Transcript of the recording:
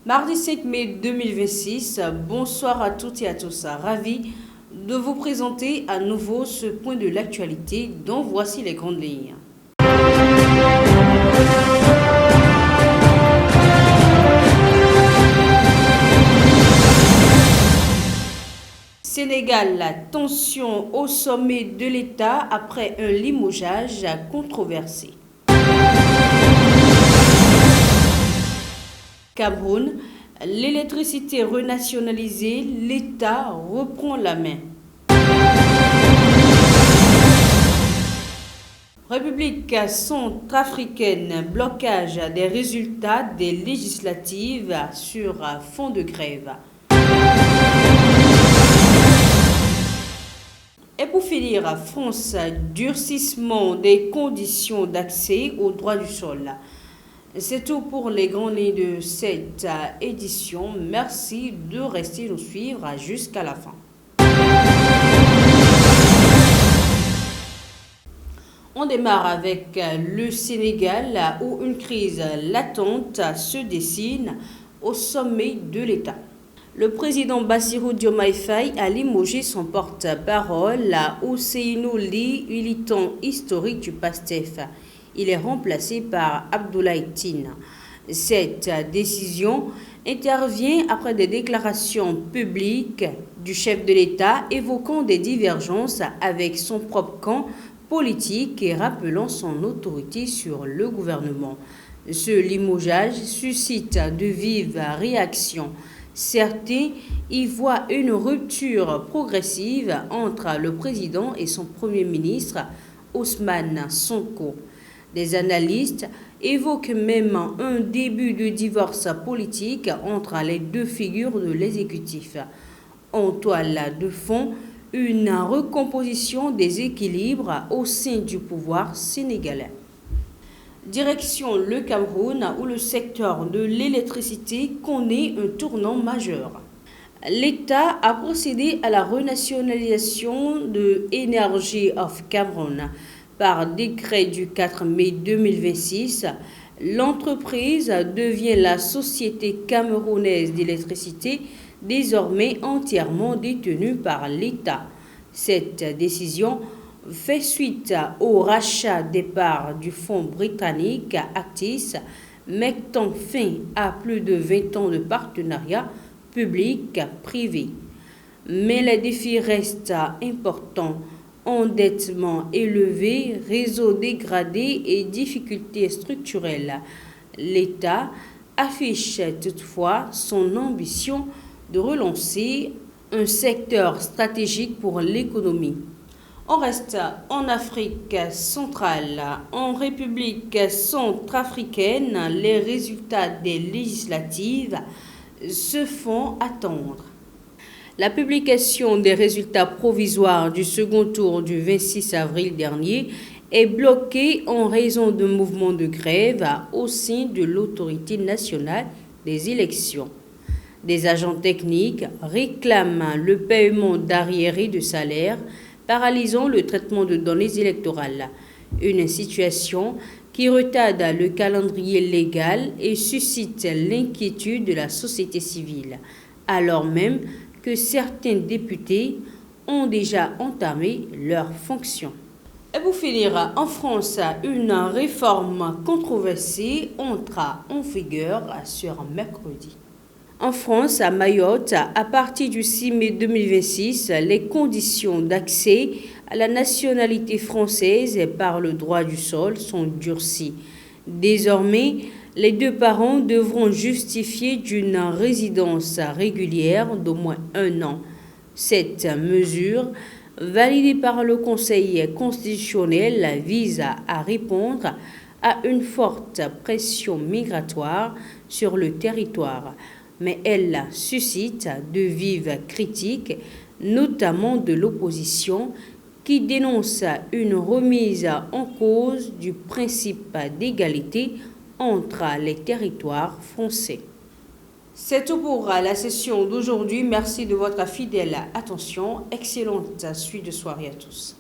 Mardi 5 mai 2026, bonsoir à toutes et à tous. Ravi de vous présenter à nouveau ce point de l'actualité dont voici les grandes lignes. Sénégal, la tension au sommet de l'État après un limogeage controversé. Cameroun, l'électricité renationalisée, l'État reprend la main. République centrafricaine, blocage des résultats des législatives sur fond de grève. Et pour finir, France, durcissement des conditions d'accès aux droits du sol. C'est tout pour les grandes lignes de cette édition. Merci de rester nous suivre jusqu'à la fin. On démarre avec le Sénégal où une crise latente se dessine au sommet de l'État. Le président Bassirou Diomaye Faye a limogé son porte-parole Ousseynou Ly, militant historique du PASTEF. Il est remplacé par Abdoulaye Tine. Cette décision intervient après des déclarations publiques du chef de l'État évoquant des divergences avec son propre camp politique et rappelant son autorité sur le gouvernement. Ce limogeage suscite de vives réactions. Certains y voient une rupture progressive entre le président et son premier ministre, Ousmane Sonko. Des analystes évoquent même un début de divorce politique entre les deux figures de l'exécutif. En toile de fond, une recomposition des équilibres au sein du pouvoir sénégalais. Direction le Cameroun où le secteur de l'électricité connaît un tournant majeur. L'État a procédé à la renationalisation de Energy of Cameroun. Par décret du 4 mai 2026, l'entreprise devient la Société camerounaise d'électricité, désormais entièrement détenue par l'État. Cette décision fait suite au rachat des parts du fonds britannique Actis, mettant fin à plus de 20 ans de partenariat public-privé. Mais les défis restent importants. Endettement élevé, réseau dégradé et difficultés structurelles. L'État affiche toutefois son ambition de relancer un secteur stratégique pour l'économie. On reste en Afrique centrale. En République centrafricaine, les résultats des législatives se font attendre. La publication des résultats provisoires du second tour du 26 avril dernier est bloquée en raison de mouvements de grève au sein de l'autorité nationale des élections. Des agents techniques réclament le paiement d'arriérés de salaire, paralysant le traitement de données électorales. Une situation qui retarde le calendrier légal et suscite l'inquiétude de la société civile, alors même que certains députés ont déjà entamé leurs fonctions. Et pour finir, en France, une réforme controversée entra en vigueur sur mercredi. En France, à Mayotte, à partir du 6 mai 2026, les conditions d'accès à la nationalité française par le droit du sol sont durcies. Désormais, les deux parents devront justifier d'une résidence régulière d'au moins 1 an. Cette mesure, validée par le Conseil constitutionnel, vise à répondre à une forte pression migratoire sur le territoire. Mais elle suscite de vives critiques, notamment de l'opposition, qui dénonce une remise en cause du principe d'égalité entre les territoires français. C'est tout pour la session d'aujourd'hui. Merci de votre fidèle attention. Excellente suite de soirée à tous.